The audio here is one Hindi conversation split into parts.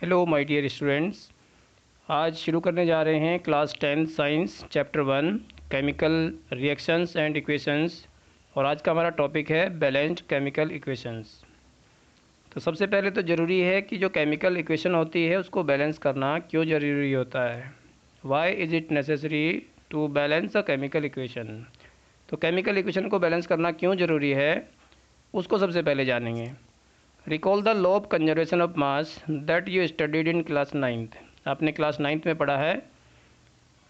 Hello my dear students. आज शुरू करने जा रहे हैं class 10 science chapter 1 chemical reactions and equations. और आज का हमारा टॉपिक है बैलेंस्ड केमिकल इक्वेशंस। तो सबसे पहले तो ज़रूरी है कि जो केमिकल इक्वेशन होती है उसको बैलेंस करना क्यों ज़रूरी होता है। Why is it necessary to balance a chemical equation. तो केमिकल इक्वेशन को बैलेंस करना क्यों ज़रूरी है उसको सबसे पहले जानेंगे। Recall the law of conservation of mass that you studied in class 9th। आपने क्लास 9th में पढ़ा है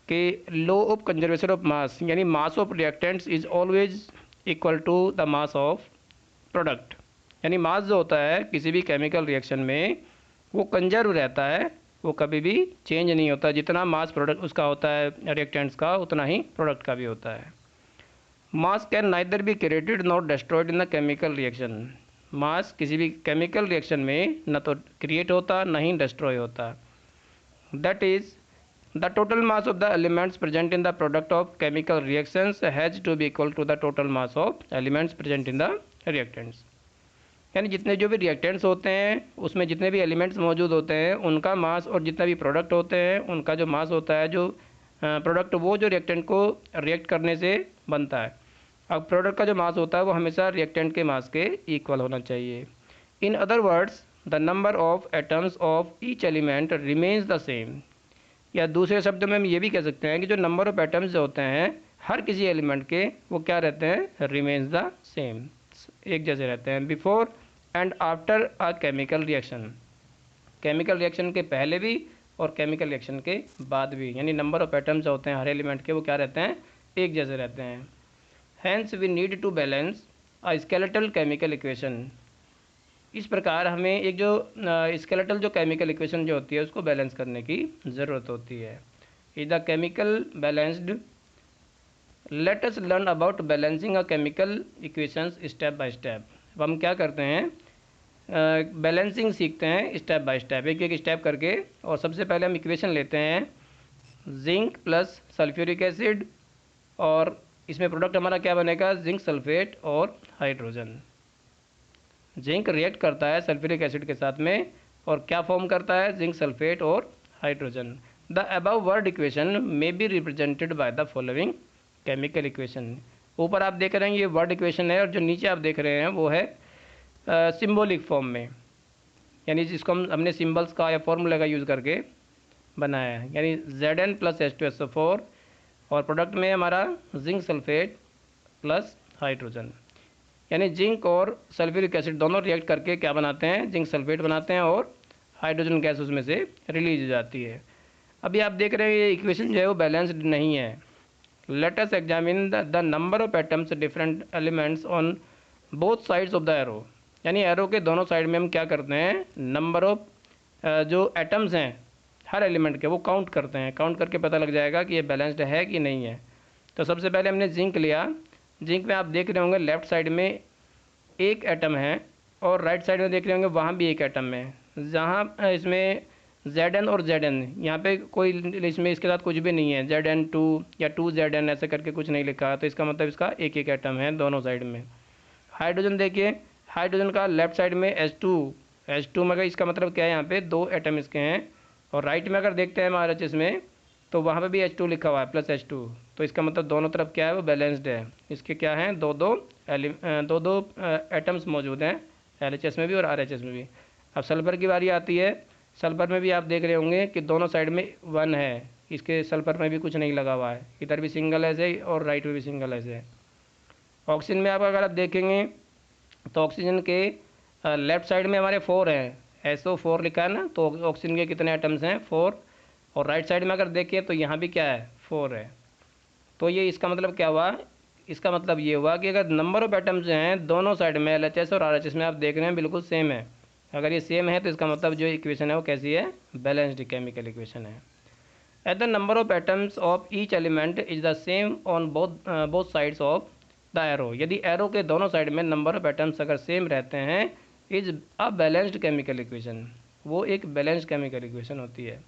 कि law of conservation of mass यानी mass of reactants is always equal to the mass of product. यानी मास जो होता है किसी भी केमिकल रिएक्शन में वो कंजर्व रहता है, वो कभी भी चेंज नहीं होता। जितना मास प्रोडक्ट उसका होता है रिएक्टेंट्स का उतना ही प्रोडक्ट का भी होता है। Mass can neither be created not destroyed in the chemical reaction. Mass किसी भी केमिकल रिएक्शन में न तो क्रिएट होता न ही डिस्ट्रॉय होता। That is the total mass of the elements present in the product of chemical reactions has to be equal to the total mass of elements present in the reactants. यानी जितने जो भी रिएक्टेंट्स होते हैं उसमें जितने भी एलिमेंट्स मौजूद होते हैं उनका मास और जितना भी प्रोडक्ट होते हैं उनका जो मास होता है, जो प्रोडक्ट वो जो रिएक्टेंट को रिएक्ट करने से बनता है। अब प्रोडक्ट का जो मास होता है वो हमेशा रिएक्टेंट के मास के इक्वल होना चाहिए। In other words the number of atoms of each element remains the same. या दूसरे शब्द में हम ये भी कह सकते हैं कि जो नंबर ऑफ एटम्स जो होते हैं हर किसी एलिमेंट के वो क्या रहते हैं, रिमेन्स द सेम, एक जैसे रहते हैं। Before and after a chemical reaction, chemical reaction के पहले भी और केमिकल रिएक्शन के बाद भी, यानी नंबर ऑफ एटम्स जो होते हैं हर एलिमेंट के वो क्या रहते हैं, एक जैसे रहते हैं। Hence we need to balance a skeletal chemical equation. इस प्रकार हमें एक जो स्केलेटल जो केमिकल इक्वेशन जो होती है उसको बैलेंस करने की ज़रूरत होती है। Is the chemical balanced. Let us learn about balancing a chemical equations step by step. अब हम क्या करते हैं, बैलेंसिंग सीखते हैं स्टेप बाय स्टेप, एक एक स्टेप करके। और सबसे पहले हम इक्वेशन लेते हैं जिंक प्लस सल्फ्यूरिक एसिड, और इसमें प्रोडक्ट हमारा क्या बनेगा, जिंक सल्फेट और हाइड्रोजन। जिंक रिएक्ट करता है सल्फ्यूरिक एसिड के साथ में और क्या फॉर्म करता है, जिंक सल्फेट और hydrogen. The above word equation may be represented by the following chemical equation. ऊपर आप देख रहे हैं ये वर्ड इक्वेशन है और जो नीचे आप देख रहे हैं वो है सिम्बॉलिक फॉर्म में, यानी जिसको हमने सिम्बल्स का या फॉर्मूला का यूज़ करके बनाया है। यानी Zn प्लस H2SO4 और प्रोडक्ट में हमारा जिंक सल्फेट प्लस हाइड्रोजन। यानी जिंक और सल्फ्यूरिक एसिड दोनों रिएक्ट करके क्या बनाते हैं, जिंक सल्फेट बनाते हैं और हाइड्रोजन गैस उसमें से रिलीज हो जाती है। अभी आप देख रहे हैं ये इक्वेशन जो है वो बैलेंस्ड नहीं है। Let us examine the number of atoms different elements on both sides of the arrow. यानी एरो के दोनों साइड में हम क्या करते हैं, नंबर ऑफ जो एटम्स हैं हर एलिमेंट के वो काउंट करते हैं। काउंट करके पता लग जाएगा कि ये बैलेंस्ड है कि नहीं है। तो सबसे पहले हमने जिंक लिया। जिंक में आप देख रहे होंगे लेफ़्ट साइड में एक एटम है और राइट साइड में देख रहे होंगे वहाँ भी एक एटम है। जहाँ इसमें Zn और Zn यहाँ पे कोई इसमें इसके साथ कुछ भी नहीं है, Zn2 या 2Zn ऐसे करके कुछ नहीं लिखा, तो इसका मतलब इसका एक एक एटम है दोनों साइड में। हाइड्रोजन देखिए, हाइड्रोजन का लेफ्ट साइड में H2 में, इसका मतलब क्या है, यहाँ पे दो एटम इसके हैं। और राइट में अगर देखते हैं हमारे इसमें तो वहाँ पे भी H2 लिखा हुआ है प्लस H2, तो इसका मतलब दोनों तरफ क्या है, वो बैलेंस्ड है। इसके क्या हैं, दो दो एटम्स मौजूद हैं LHS में भी और RHS में भी। अब सल्फ़र की बारी आती है। सल्फ़र में भी आप देख रहे होंगे कि दोनों साइड में 1 है, इसके सल्फ़र में भी कुछ नहीं लगा हुआ है, इधर भी सिंगल ऐसे और राइट में भी सिंगल ऐसे। ऑक्सीजन में आप अगर आप देखेंगे तो ऑक्सीजन के लेफ़्ट साइड में हमारे 4 हैं, SO4 लिखा है ना, तो ऑक्सीजन के कितने एटम्स हैं, 4। और राइट साइड में अगर देखिए तो यहाँ भी क्या है, 4 है। तो ये इसका मतलब क्या हुआ, इसका मतलब ये हुआ कि अगर नंबर ऑफ एटम्स जो हैं दोनों साइड में LHS और RHS में आप देख रहे हैं बिल्कुल सेम है। अगर ये सेम है तो इसका मतलब जो इक्वेशन है वो कैसी है, बैलेंस्ड केमिकल इक्वेशन है। At the number of atoms of each element is the same on both sides of the arrow. यदि एरो के दोनों साइड में नंबर ऑफ एटम्स अगर सेम रहते हैं is a balanced chemical equation, वो एक बैलेंस्ड केमिकल इक्वेशन होती है।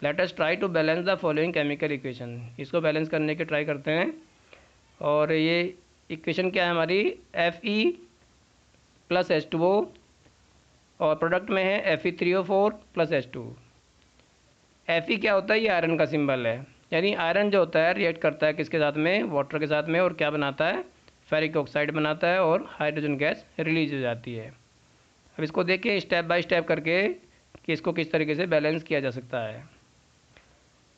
Let us try to balance the following chemical equation. इसको बैलेंस करने की ट्राई करते हैं। और ये इक्वेशन क्या है हमारी, Fe प्लस H2O और प्रोडक्ट में है Fe3O4 प्लस H2। Fe क्या होता है, ये आयरन का सिंबल है, यानी आयरन जो होता है रिएक्ट करता है किसके साथ में, वाटर के साथ में, और क्या बनाता है, फेरिक ऑक्साइड बनाता है और हाइड्रोजन गैस रिलीज हो जाती है। अब इसको देखिए स्टेप बाय स्टेप करके कि इसको किस तरीके से बैलेंस किया जा सकता है।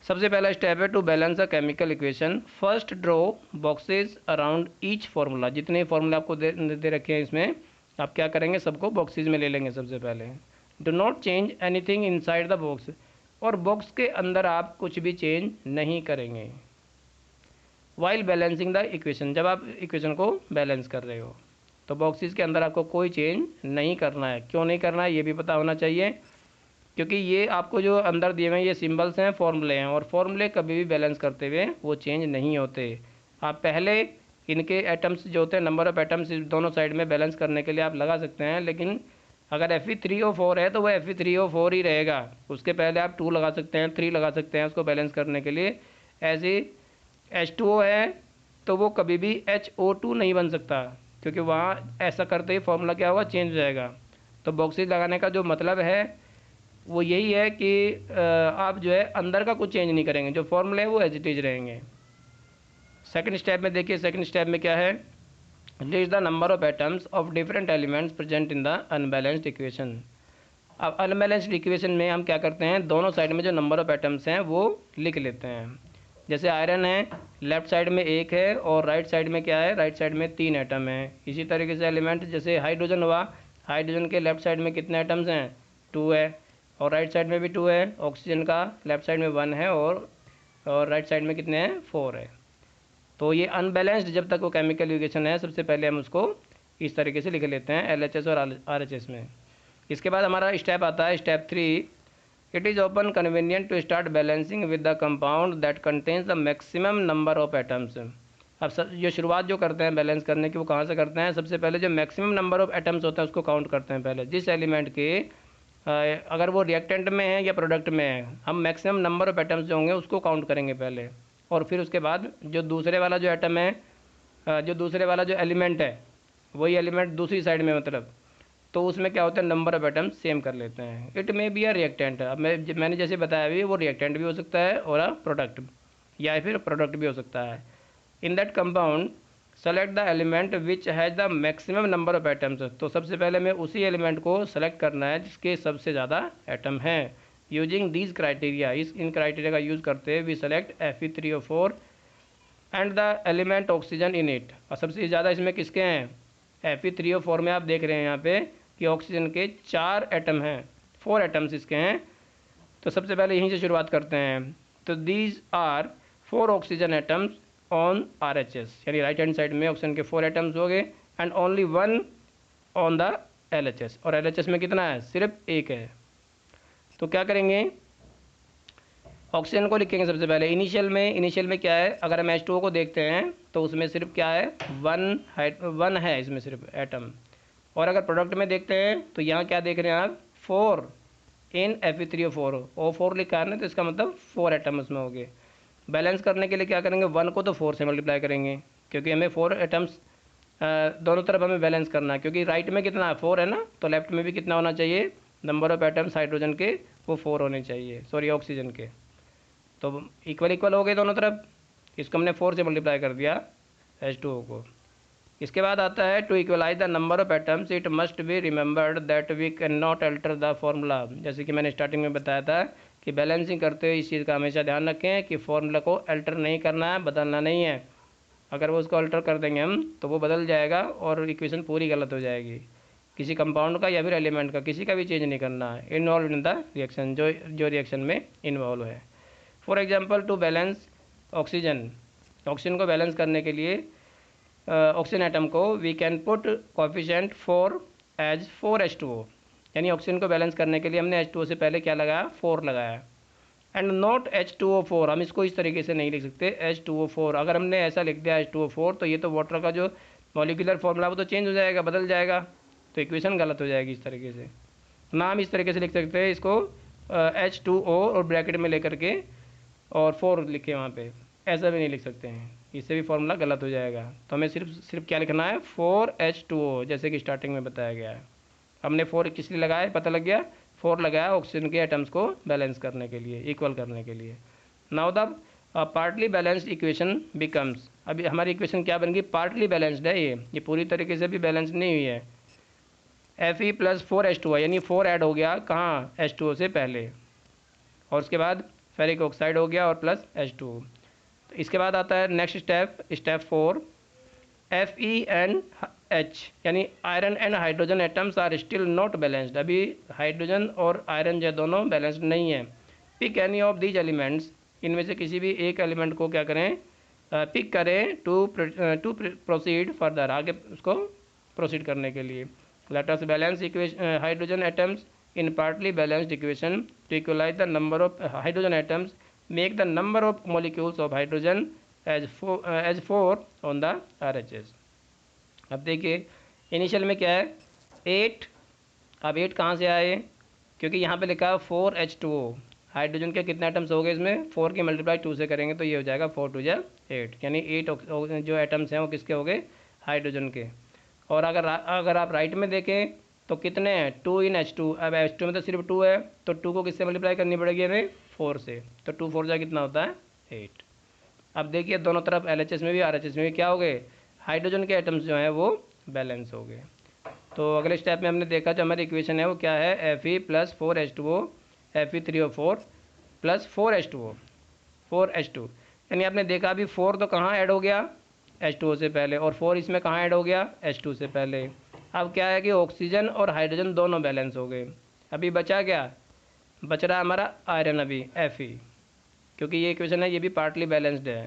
सबसे पहला स्टेप है to balance a chemical equation. First draw boxes around each formula. जितने फार्मूला आपको दे रखे हैं इसमें आप क्या करेंगे, सबको बॉक्सेस में ले लेंगे सबसे पहले। Do not change anything inside the box. और बॉक्स के अंदर आप कुछ भी चेंज नहीं करेंगे वाइल बैलेंसिंग द इक्वेशन। जब आप इक्वेशन को बैलेंस कर रहे हो तो बॉक्सेस के अंदर आपको कोई चेंज नहीं करना है। क्यों नहीं करना है ये भी पता होना चाहिए, क्योंकि ये आपको जो अंदर दिए हुए हैं ये सिंबल्स हैं, फॉर्मूले हैं, और फॉर्मूले कभी भी बैलेंस करते हुए वो चेंज नहीं होते। आप पहले इनके एटम्स जो होते हैं, नंबर ऑफ एटम्स दोनों साइड में बैलेंस करने के लिए आप लगा सकते हैं, लेकिन अगर Fe3O4 है तो वह Fe3O4 ही रहेगा। उसके पहले आप 2 लगा सकते हैं, 3 लगा सकते हैं उसको बैलेंस करने के लिए। ऐसे H2O है तो वो कभी भी HO2 नहीं बन सकता, क्योंकि वहाँ ऐसा करते ही फॉर्मूला क्या होगा, चेंज हो जाएगा। तो बॉक्सेस लगाने का जो मतलब है वो यही है कि आप जो है अंदर का कुछ चेंज नहीं करेंगे, जो फॉर्मूले है वो एज इट इज रहेंगे। सेकंड स्टेप में देखिए, सेकंड स्टेप में क्या है, list the number of atoms of different elements present in the unbalanced equation. अब अनबैलेंस्ड इक्वेशन में हम क्या करते हैं, दोनों साइड में जो नंबर ऑफ एटम्स हैं वो लिख लेते हैं। जैसे आयरन है, लेफ्ट साइड में 1 है और राइट साइड में क्या है, राइट साइड में 3 एटम है। इसी तरीके से एलिमेंट जैसे हाइड्रोजन हुआ, हाइड्रोजन के लेफ्ट साइड में कितने एटम्स हैं, 2 है, और राइट साइड में भी 2 है। ऑक्सीजन का लेफ्ट साइड में 1 है और राइट साइड में कितने हैं, 4 है। तो ये अनबैलेंस्ड जब तक वो केमिकल इक्वेशन है, सबसे पहले हम उसको इस तरीके से लिख लेते हैं LHS और RHS में। इसके बाद हमारा स्टेप आता है step 3। It is open convenient to start balancing with the compound that contains the maximum number of atoms. अब जो शुरुआत जो करते हैं बैलेंस करने की वो कहाँ से करते हैं, सबसे पहले जो मैक्सिमम नंबर ऑफ एटम्स होता है उसको काउंट करते हैं पहले। जिस एलिमेंट के अगर वो रिएक्टेंट में है या प्रोडक्ट में है, हम मैक्सिमम नंबर ऑफ एटम्स जो होंगे उसको काउंट करेंगे पहले, और फिर उसके बाद जो दूसरे वाला जो एटम है, जो दूसरे वाला जो एलिमेंट है, वही एलिमेंट दूसरी साइड में, मतलब तो उसमें क्या होता है, नंबर ऑफ एटम्स सेम कर लेते हैं। It may be a reactant. अब मैंने जैसे बताया अभी, वो रिएक्टेंट भी हो सकता है और प्रोडक्ट, या फिर प्रोडक्ट भी हो सकता है। In that compound select the element which has the maximum number of atoms. तो सबसे पहले हमें उसी एलिमेंट को सेलेक्ट करना है जिसके सबसे ज़्यादा एटम हैं। यूजिंग दीज क्राइटेरिया, इन क्राइटेरिया का यूज़ करते हुए we select Fe3O4 and the element oxygen in it. और सबसे ज़्यादा इसमें किसके हैं, Fe3O4 में आप देख रहे हैं यहाँ पे कि ऑक्सीजन के 4 एटम हैं, 4 एटम्स इसके हैं। तो सबसे पहले यहीं से शुरुआत करते हैं। तो these are 4 oxygen atoms on RHS, यानी राइट हैंड साइड में ऑक्सीजन के 4 एटम्स हो गए, and only 1 on the LHS। और LHS में कितना है, सिर्फ 1 है। तो क्या करेंगे, ऑक्सीजन को लिखेंगे सबसे पहले। इनिशियल में क्या है, अगर हम H2O को देखते हैं तो उसमें सिर्फ क्या है, 1 है इसमें सिर्फ एटम। और अगर प्रोडक्ट में देखते हैं तो यहाँ क्या देख रहे हैं आप, 4 इन Fe3O4, O4 लिखा है ना, तो इसका मतलब 4 एटम उसमें हो गए। बैलेंस करने के लिए क्या करेंगे, 1 को तो 4 से मल्टीप्लाई करेंगे, क्योंकि हमें 4 एटम्स दोनों तरफ हमें बैलेंस करना है। क्योंकि राइट में कितना है, 4 है ना, तो लेफ्ट में भी कितना होना चाहिए, नंबर ऑफ एटम्स हाइड्रोजन के वो 4 होने चाहिए, सॉरी ऑक्सीजन के। तो इक्वल हो गए दोनों तरफ, इसको हमने 4 से मल्टीप्लाई कर दिया H2O को। इसके बाद आता है to equalize the number of atoms it must be remembered that we can not alter the formula. जैसे कि मैंने स्टार्टिंग में बताया था कि बैलेंसिंग करते हुए इस चीज़ का हमेशा ध्यान रखें कि फॉर्मूला को अल्टर नहीं करना है, बदलना नहीं है। अगर वो उसको अल्टर कर देंगे हम तो वो बदल जाएगा और इक्वेशन पूरी गलत हो जाएगी। किसी कंपाउंड का या फिर एलिमेंट का किसी का भी चेंज नहीं करना है इन्वॉल्व इन द रिएक्शन, जो रिएक्शन में इन्वॉल्व है। For example to balance oxygen को बैलेंस करने के लिए ऑक्सीजन एटम को we can put coefficient 4 as 4H2O, यानी ऑक्सीजन को बैलेंस करने के लिए हमने H2O से पहले क्या लगाया, 4 लगाया। एंड नॉट H2O4, हम इसको इस तरीके से नहीं लिख सकते H2O4। अगर हमने ऐसा लिख दिया H2O4 तो ये तो वाटर का जो मॉलिक्यूलर फॉर्मूला वो तो चेंज हो जाएगा, बदल जाएगा, तो इक्वेशन गलत हो जाएगी इस तरीके से। ना हम इस तरीके से लिख सकते हैं इसको H2O और ब्रैकेट में लेकर के और 4 लिखे वहाँ पे, ऐसा भी नहीं लिख सकते हैं, इससे भी फॉर्मूला गलत हो जाएगा। तो हमें सिर्फ क्या लिखना है, 4H2O, जैसे कि स्टार्टिंग में बताया गया है। हमने 4 किस लिए लगाया, पता लग गया, 4 लगाया ऑक्सीजन के एटम्स को बैलेंस करने के लिए, इक्वल करने के लिए। Now the partly balanced equation becomes, अभी हमारी इक्वेशन क्या बन गई, पार्टली बैलेंस्ड है, ये पूरी तरीके से भी बैलेंस नहीं हुई है। Fe प्लस 4H2O, यानी 4 ऐड हो गया कहाँ, H2O से पहले, और उसके बाद फेरिक ऑक्साइड हो गया और प्लस H2O। तो इसके बाद आता है नेक्स्ट स्टेप, स्टेप 4, FeNH, यानी iron and hydrogen atoms are still not balanced, अभी हाइड्रोजन और आयरन जो दोनों बैलेंस्ड नहीं है। Pick any of these elements, इनमें से किसी भी एक एलिमेंट को क्या करें, पिक करें टू प्रोसीड फर्दर, आगे उसको प्रोसीड करने के लिए। Let us balance equation hydrogen atoms in partly balanced equation to equalize the number of hydrogen atoms, make the number of molecules of hydrogen as 4 on the RHS। अब देखिए इनिशियल में क्या है 8, अब 8 कहाँ से आए, क्योंकि यहाँ पे लिखा है 4H2O, हाइड्रोजन के कितने एटम्स हो गए इसमें, 4 की मल्टीप्लाई 2 से करेंगे तो ये हो जाएगा 4 2 जा 8, यानी 8 जो एटम्स हैं वो किसके हो गए, हाइड्रोजन के। और अगर आप राइट में देखें तो कितने हैं, 2 इन H2, अब H2 में तो सिर्फ 2 है, तो 2 को किससे मल्टीप्लाई करनी पड़ेगी हमें, 4 से, तो 2 4 जा कितना होता है 8। अब देखिए दोनों तरफ LHS में भी RHS में भी क्या हो गए, हाइड्रोजन के एटम्स जो हैं वो बैलेंस हो गए। तो अगले स्टेप में हमने देखा जो हमारी इक्वेशन है वो क्या है, Fe plus 4H2O, Fe3O4 plus 4H2, यानी आपने देखा अभी 4 तो कहाँ ऐड हो गया, H2O से पहले, और 4 इसमें कहाँ ऐड हो गया, H2 से पहले। अब क्या है कि ऑक्सीजन और हाइड्रोजन दोनों बैलेंस हो गए, अभी बचा क्या, बच रहा हमारा आयरन अभी Fe, क्योंकि ये इक्वेशन है ये भी पार्टली बैलेंस्ड है।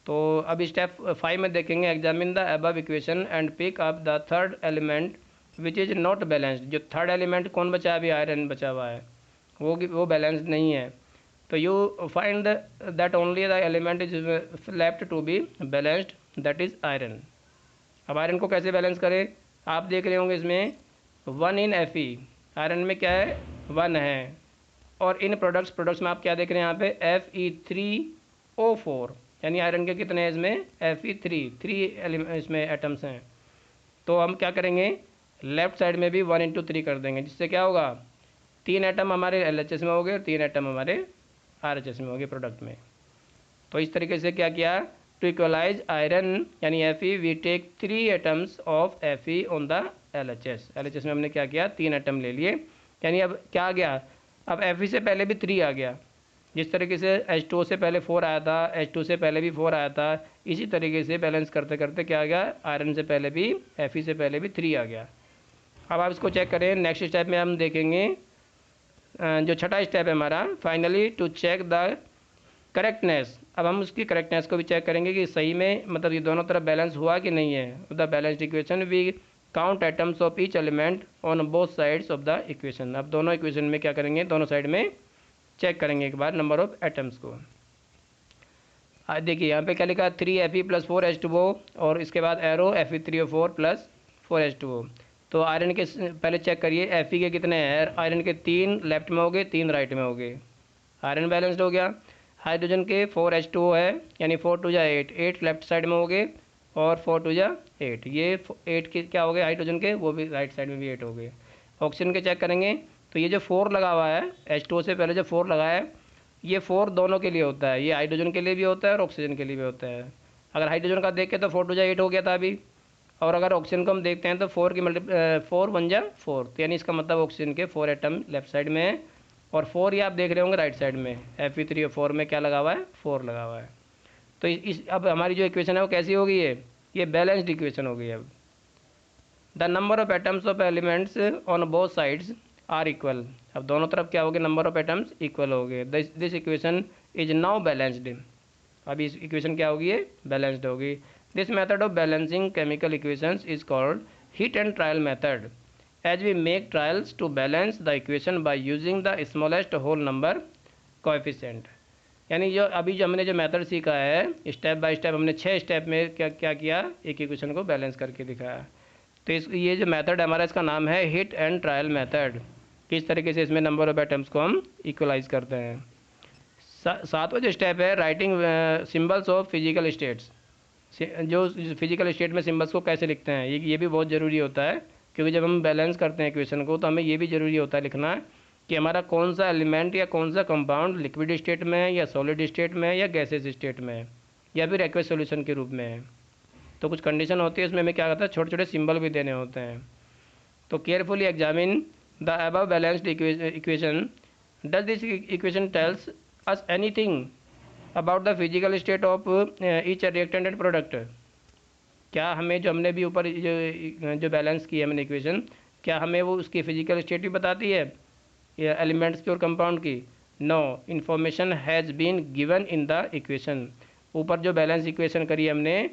तो अभी स्टेप 5 में देखेंगे, examine the above equation and pick up the third element which is not balanced, जो थर्ड एलिमेंट कौन बचा है, अभी आयरन बचा हुआ है, वो बैलेंस्ड नहीं है। तो you find that only the element is left to be balanced, that is iron. अब आयरन को कैसे बैलेंस करें, आप देख रहे होंगे इसमें 1 इन Fe, आयरन में क्या है 1 है, और इन प्रोडक्ट्स में आप क्या देख रहे हैं यहाँ पे Fe3O4, यानी आयरन के कितने हैं इसमें, Fe3 इसमें एटम्स हैं। तो हम क्या करेंगे, लेफ्ट साइड में भी 1 इंटू 3 कर देंगे, जिससे क्या होगा 3 एटम हमारे LHS में हो गए और 3 एटम हमारे RHS में हो गए प्रोडक्ट में। तो इस तरीके से क्या किया, टू इक्वलाइज आयरन यानी Fe we take 3 atoms of Fe on the LHS में हमने क्या किया 3 एटम ले लिए, यानी अब क्या आ गया, अब Fe से पहले भी 3 आ गया, जिस तरीके से H2O से पहले 4 आया था, H2 से पहले भी 4 आया था, इसी तरीके से बैलेंस करते करते क्या आ गया, आयरन से पहले भी Fe से पहले भी 3 आ गया। अब आप इसको चेक करें, नेक्स्ट स्टेप में हम देखेंगे जो छठा स्टेप है हमारा, finally to check the correctness. अब हम उसकी करेक्टनेस को भी चेक करेंगे कि सही में मतलब ये दोनों तरफ बैलेंस हुआ कि नहीं है। The balanced equation we count atoms of each element on both sides of the equation. अब दोनों इक्वेशन में क्या करेंगे, दोनों साइड में चेक करेंगे एक बार नंबर ऑफ एटम्स को। देखिए यहाँ पे क्या लिखा है 3Fe प्लस 4H2O, और इसके बाद एरो Fe3O4 प्लस 4H2O। तो आयरन के पहले चेक करिए Fe के कितने हैं, आयरन के 3 लेफ्ट में हो गए 3 राइट में हो गए, आयरन बैलेंस्ड हो गया। हाइड्रोजन के 4H2O है, यानी 4 2 जा 8, 8 लेफ्ट साइड में हो गए और 4 2 जा 8, ये 8 के क्या हो गए हाइड्रोजन के, वो भी राइट साइड में भी 8 हो गए। ऑक्सीजन के चेक करेंगे तो ये जो 4 लगा हुआ है H2O से पहले जो 4 लगा है, ये 4 दोनों के लिए होता है, ये हाइड्रोजन के लिए भी होता है और ऑक्सीजन के लिए भी होता है। अगर हाइड्रोजन का देख के तो 4 2 जा 8 हो गया था अभी, और अगर ऑक्सीजन को हम देखते हैं तो 4 की 4 1 जा 4, तो यानी इसका मतलब ऑक्सीजन के 4 एटम लेफ्ट साइड में है और 4 ये आप देख रहे होंगे राइट साइड में, Fe3O4 में क्या लगा हुआ है 4 लगा हुआ है। तो इस अब हमारी जो इक्वेशन है वो कैसी हो गई है, ये बैलेंस्ड इक्वेशन हो गई है। अब the number of atoms of elements on both sides are equal, अब दोनों तरफ क्या हो गए नंबर ऑफ एटम्स इक्वल हो गए। This equation is now balanced, अभी इस इक्वेशन क्या होगी ये बैलेंस्ड होगी। This method of balancing chemical equations is called heat and trial method, as we make trials to balance the equation by using the smallest whole number coefficient। यानी जो अभी जो हमने जो मेथड सीखा है स्टेप बाय स्टेप, हमने 6 स्टेप में क्या क्या किया, एक इक्वेशन को बैलेंस करके दिखाया। तो ये जो मेथड हमारा इसका नाम है हिट एंड ट्रायल मेथड। किस तरीके से इसमें नंबर ऑफ एटम्स को हम इक्वलाइज करते हैं। सातवां जो स्टेप है writing symbols of physical states, जो फिजिकल स्टेट में सिम्बल्स को कैसे लिखते हैं, ये भी बहुत ज़रूरी होता है क्योंकि जब हम बैलेंस करते हैं इक्वेशन को तो हमें ये भी ज़रूरी होता है लिखना कि हमारा कौन सा एलिमेंट या कौन सा कंपाउंड लिक्विड स्टेट में है या सॉलिड स्टेट में है या गैसेस स्टेट में है या फिर एक्वस सॉल्यूशन के रूप में है। तो कुछ कंडीशन होती है, उसमें हमें क्या होता है, छोटे छोटे सिंबल भी देने होते हैं। तो carefully examine the above balanced equation. Does this equation tells us anything about the physical state of each reactant and product. क्या हमें जो हमने भी ऊपर जो बैलेंस की है हमने इक्वेशन, क्या हमें वो उसकी फिजिकल स्टेट भी बताती है या एलिमेंट्स की और कंपाउंड की? No information has been given in the equation. ऊपर जो बैलेंस इक्वेशन करी हमने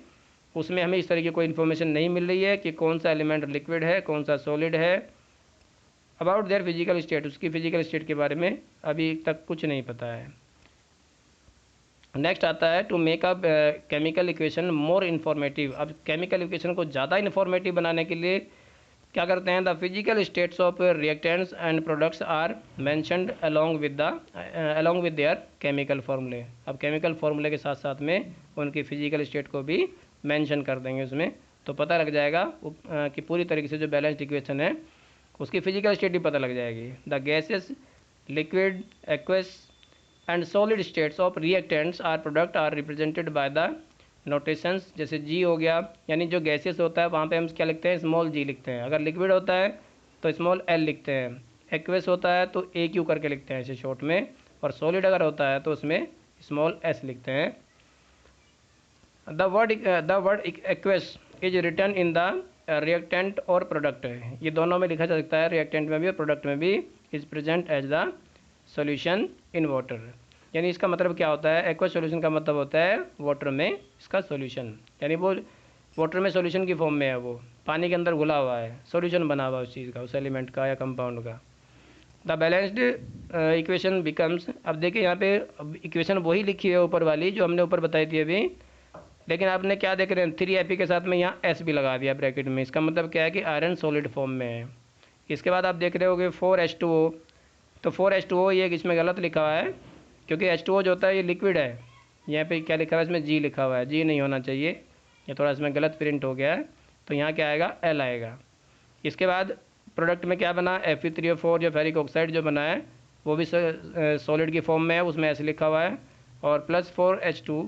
उसमें हमें इस तरह की कोई इन्फॉर्मेशन नहीं मिल रही है कि कौन सा एलिमेंट लिक्विड है, कौन सा सॉलिड है। अबाउट देयर फिजिकल स्टेट, उसकी फिजिकल स्टेट के बारे में अभी तक कुछ नहीं पता है। नेक्स्ट आता है to make a chemical equation more informative. अब केमिकल इक्वेशन को ज़्यादा इन्फॉर्मेटिव बनाने के लिए क्या करते हैं, the physical states of reactants and products are mentioned along with their chemical फार्मूले। अब केमिकल फार्मूले के साथ साथ में उनकी फिजिकल स्टेट को भी मेंशन कर देंगे उसमें, तो पता लग जाएगा कि पूरी तरीके से जो बैलेंस्ड इक्वेशन है उसकी फिजिकल स्टेट भी पता लग जाएगी। The gases, liquid, aqueous and solid states of reactants are product are represented by the notations. जैसे जी हो गया, यानी जो गैसेस होता है वहाँ पे हम क्या लिखते हैं, स्मॉल जी लिखते हैं। अगर लिक्विड होता है तो स्मॉल एल लिखते हैं। एक्वस होता है तो ए क्यू करके लिखते हैं ऐसे शॉर्ट में। और सॉलिड अगर होता है तो उसमें स्मॉल एस लिखते हैं। The word aqueous is written in the reactant और प्रोडक्ट। ये दोनों में लिखा जा सकता है, रिएक्टेंट में भी और प्रोडक्ट में भी। Is present as the solution in water. यानी इसका मतलब क्या होता है, एक्वस सॉल्यूशन का मतलब होता है वाटर में इसका सॉल्यूशन, यानी वो वाटर में सॉल्यूशन की फॉर्म में है, वो पानी के अंदर घुला हुआ है, सॉल्यूशन बना हुआ है उस चीज़ का, उस एलिमेंट का या कंपाउंड का। The balanced equation becomes. अब देखिए यहाँ पे इक्वेशन वही लिखी है ऊपर वाली जो हमने ऊपर बताई थी अभी, लेकिन आपने क्या देख रहे हैं, 3Fe के साथ में यहाँ एस भी लगा दिया ब्रैकेट में। इसका मतलब क्या है कि आयरन सॉलिड फॉर्म में है। इसके बाद आप देख रहे होगे 4H2O। तो 4H2O ये इसमें गलत लिखा हुआ है, क्योंकि H2O जो होता है ये लिक्विड है। यहाँ पे क्या लिखा हुआ है, इसमें जी लिखा हुआ है, जी नहीं होना चाहिए, ये थोड़ा इसमें गलत प्रिंट हो गया है। तो यहाँ क्या आएगा, एल आएगा। इसके बाद प्रोडक्ट में क्या बना, Fe3O4 जो फेरिक ऑक्साइड जो बना है वो भी सॉलिड की फॉर्म में है, उसमें ऐसे लिखा हुआ है। और प्लस 4H2,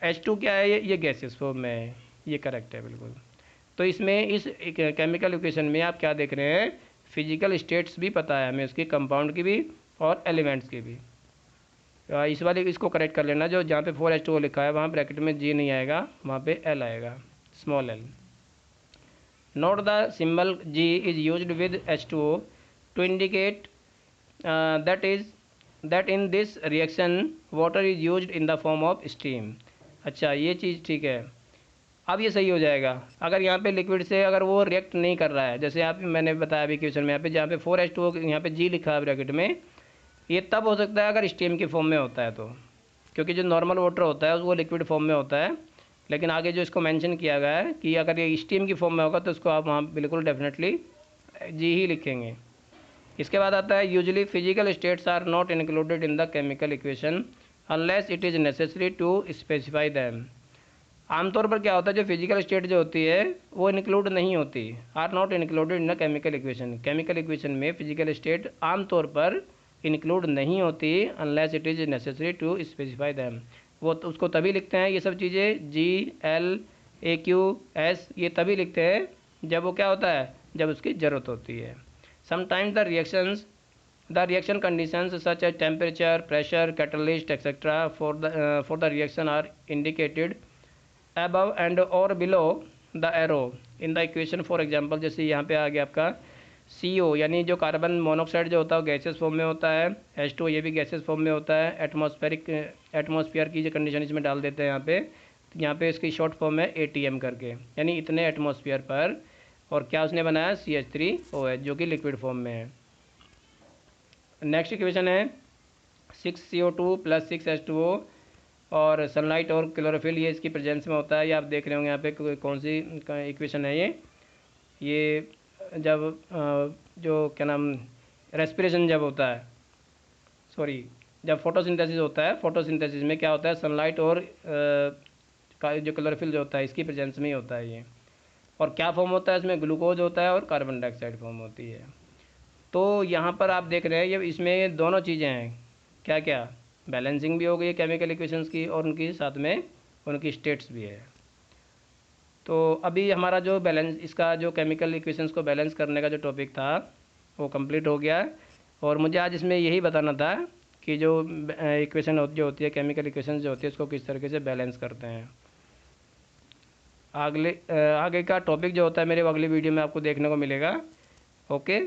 H2 क्या है, ये गैसेस फॉर्म में है, ये करेक्ट है बिल्कुल। तो इसमें इस केमिकल इक्वेशन में आप क्या देख रहे हैं, फिजिकल स्टेट्स भी पता है हमें, उसकी कंपाउंड की भी और एलिमेंट्स की भी। इस वाले इसको करेक्ट कर लेना, जो जहाँ पे 4H2O लिखा है वहाँ ब्रैकेट में जी नहीं आएगा, वहाँ पे एल आएगा, small L. Note the symbol G is used with H2O to indicate that in this reaction water is used in the form of steam. अच्छा, ये चीज़ ठीक है। अब ये सही हो जाएगा अगर यहाँ पे लिक्विड से अगर वो रिएक्ट नहीं कर रहा है, जैसे यहाँ पे मैंने बताया अभी क्वेश्चन में, यहाँ पे जहाँ पे 4H2O यहाँ पे जी लिखा है ब्रैकेट में, ये तब हो सकता है अगर स्टीम की फॉर्म में होता है तो, क्योंकि जो नॉर्मल वाटर होता है वो लिक्विड फॉर्म में होता है। लेकिन आगे जो इसको मेंशन किया गया है कि अगर ये स्टीम की फॉर्म में होगा तो उसको आप वहाँ बिल्कुल डेफिनेटली जी ही लिखेंगे। इसके बाद आता है usually physical states are not included in the chemical equation unless it is necessary to specify them. आमतौर पर क्या होता है, जो फिजिकल स्टेट जो होती है वो इंक्लूड नहीं होती, are not included in the chemical equation. Chemical equation में फिजिकल स्टेट आमतौर पर इंक्लूड नहीं होती unless it is necessary to specify them. वो तो उसको तभी लिखते हैं ये सब चीज़ें, G, L, A, Q, S, ये तभी लिखते हैं जब वो क्या होता है, जब उसकी ज़रूरत होती है। Sometimes the reaction conditions such as temperature, pressure, catalyst etcetera for the reaction are indicated above and or below the arrow in the equation। For example जैसे यहाँ पे आ गया आपका CO, यानी जो कार्बन मोनोक्साइड जो होता है वो गैसेस फॉर्म में होता है, H2 ये भी गैसेस फॉर्म में होता है। एटमॉस्फेयर की जो कंडीशन इसमें डाल देते हैं यहाँ पे इसकी शॉर्ट फॉर्म है ATM करके, यानी इतने एटमॉस्फेयर पर। और क्या उसने बनाया, CH3OH जो कि लिक्विड फॉर्म में है। नेक्स्ट इक्वेशन है 6CO2 + 6H2O और सनलाइट और क्लोरोफिल, ये इसकी प्रेजेंस में होता है। ये आप देख रहे होंगे यहाँ पे कौन सी इक्वेशन है ये जब जो क्या नाम, रेस्पिरेशन जब होता है, सॉरी जब फोटोसिंथेसिस होता है, फोटोसिंथेसिस में क्या होता है, सनलाइट और जो क्लोरोफिल जो होता है इसकी प्रेजेंस में ही होता है ये। और क्या फॉर्म होता है इसमें, ग्लूकोज होता है और कार्बन डाइऑक्साइड फॉर्म होती है। तो यहाँ पर आप देख रहे हैं ये इसमें दोनों चीज़ें हैं, क्या क्या, बैलेंसिंग भी हो गई है केमिकल इक्वेशंस की और उनकी साथ में उनकी स्टेट्स भी है। तो अभी हमारा जो बैलेंस इसका जो केमिकल इक्वेशंस को बैलेंस करने का जो टॉपिक था वो कंप्लीट हो गया है। और मुझे आज इसमें यही बताना था कि जो इक्वेशन जो होती है, केमिकल इक्वेशन जो होती है, उसको किस तरीके से बैलेंस करते हैं। आगे का टॉपिक जो होता है मेरे अगली वीडियो में आपको देखने को मिलेगा। ओके।